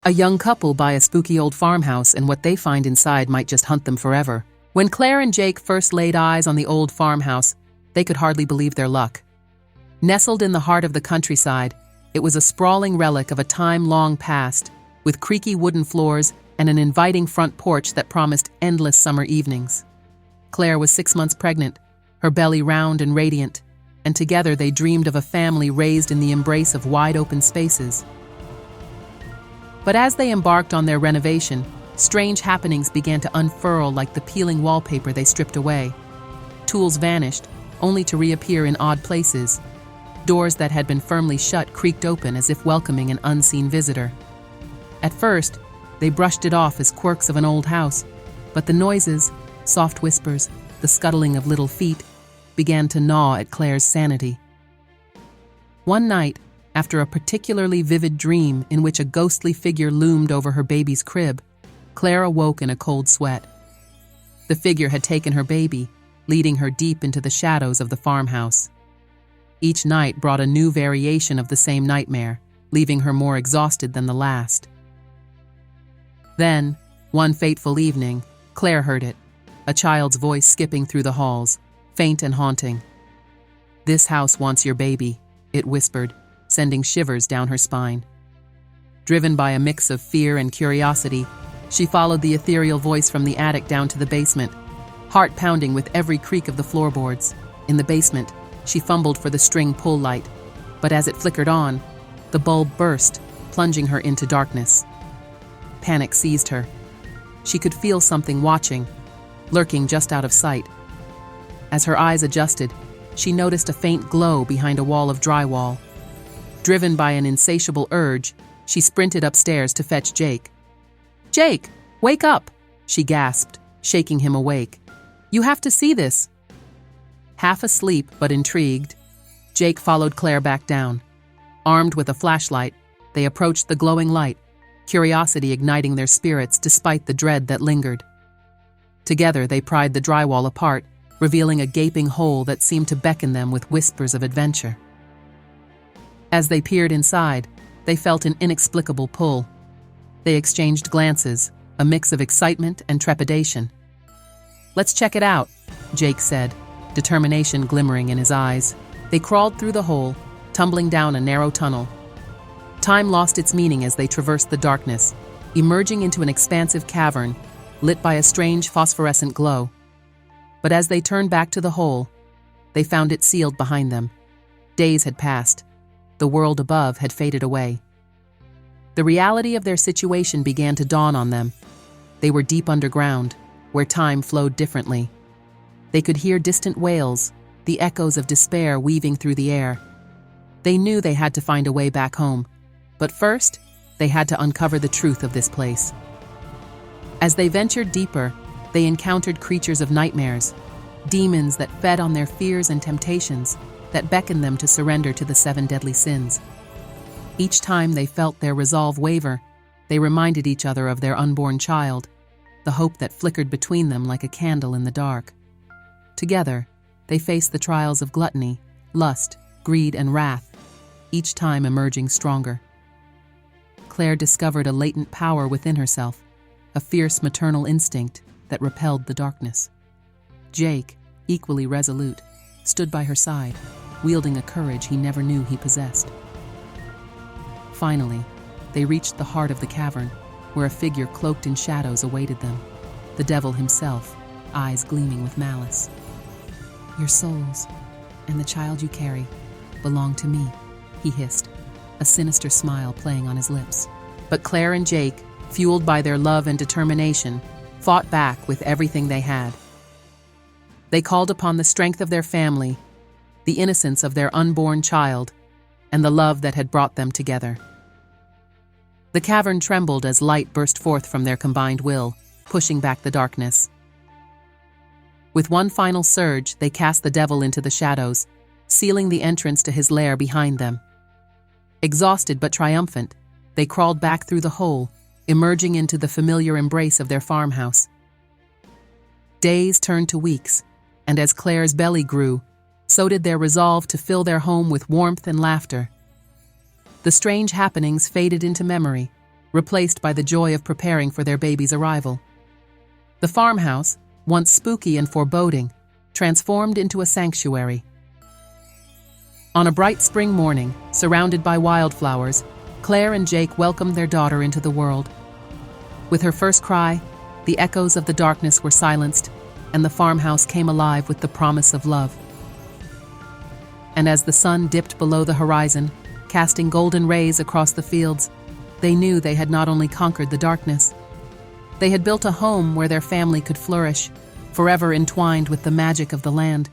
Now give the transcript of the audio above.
A young couple buy a spooky old farmhouse, and what they find inside might just hunt them forever. When Claire and Jake first laid eyes on the old farmhouse, they could hardly believe their luck. Nestled in the heart of the countryside, it was a sprawling relic of a time long past, with creaky wooden floors and an inviting front porch that promised endless summer evenings. Claire was 6 months pregnant, her belly round and radiant, and together they dreamed of a family raised in the embrace of wide-open spaces. But as they embarked on their renovation, strange happenings began to unfurl like the peeling wallpaper they stripped away. Tools vanished, only to reappear in odd places. Doors that had been firmly shut creaked open as if welcoming an unseen visitor. At first, they brushed it off as quirks of an old house, but the noises, soft whispers, the scuttling of little feet, began to gnaw at Claire's sanity. One night, after a particularly vivid dream in which a ghostly figure loomed over her baby's crib, Claire awoke in a cold sweat. The figure had taken her baby, leading her deep into the shadows of the farmhouse. Each night brought a new variation of the same nightmare, leaving her more exhausted than the last. Then, one fateful evening, Claire heard it, a child's voice skipping through the halls, faint and haunting. "This house wants your baby," it whispered, sending shivers down her spine. Driven by a mix of fear and curiosity, she followed the ethereal voice from the attic down to the basement, heart pounding with every creak of the floorboards. In the basement, she fumbled for the string pull light, but as it flickered on, the bulb burst, plunging her into darkness. Panic seized her. She could feel something watching, lurking just out of sight. As her eyes adjusted, she noticed a faint glow behind a wall of drywall. Driven by an insatiable urge, she sprinted upstairs to fetch Jake. "Jake, wake up!" she gasped, shaking him awake. "You have to see this." Half asleep but intrigued, Jake followed Claire back down. Armed with a flashlight, they approached the glowing light, curiosity igniting their spirits despite the dread that lingered. Together they pried the drywall apart, revealing a gaping hole that seemed to beckon them with whispers of adventure. As they peered inside, they felt an inexplicable pull. They exchanged glances, a mix of excitement and trepidation. "Let's check it out," Jake said, determination glimmering in his eyes. They crawled through the hole, tumbling down a narrow tunnel. Time lost its meaning as they traversed the darkness, emerging into an expansive cavern, lit by a strange phosphorescent glow. But as they turned back to the hole, they found it sealed behind them. Days had passed. The world above had faded away. The reality of their situation began to dawn on them. They were deep underground, where time flowed differently. They could hear distant wails, the echoes of despair weaving through the air. They knew they had to find a way back home, but first, they had to uncover the truth of this place. As they ventured deeper, they encountered creatures of nightmares, demons that fed on their fears and temptations, that beckoned them to surrender to the 7 deadly sins. Each time they felt their resolve waver, they reminded each other of their unborn child, the hope that flickered between them like a candle in the dark. Together, they faced the trials of gluttony, lust, greed, and wrath, each time emerging stronger. Claire discovered a latent power within herself, a fierce maternal instinct that repelled the darkness. Jake, equally resolute, stood by her side, wielding a courage he never knew he possessed. Finally, they reached the heart of the cavern, where a figure cloaked in shadows awaited them, the devil himself, eyes gleaming with malice. "Your souls, and the child you carry, belong to me," he hissed, a sinister smile playing on his lips. But Claire and Jake, fueled by their love and determination, fought back with everything they had. They called upon the strength of their family, the innocence of their unborn child, and the love that had brought them together. The cavern trembled as light burst forth from their combined will, pushing back the darkness. With one final surge, they cast the devil into the shadows, sealing the entrance to his lair behind them. Exhausted but triumphant, they crawled back through the hole, emerging into the familiar embrace of their farmhouse. Days turned to weeks, and as Claire's belly grew, so did their resolve to fill their home with warmth and laughter. The strange happenings faded into memory, replaced by the joy of preparing for their baby's arrival. The farmhouse, once spooky and foreboding, transformed into a sanctuary. On a bright spring morning, surrounded by wildflowers, Claire and Jake welcomed their daughter into the world. With her first cry, the echoes of the darkness were silenced, and the farmhouse came alive with the promise of love. And as the sun dipped below the horizon, casting golden rays across the fields, they knew they had not only conquered the darkness. They had built a home where their family could flourish, forever entwined with the magic of the land.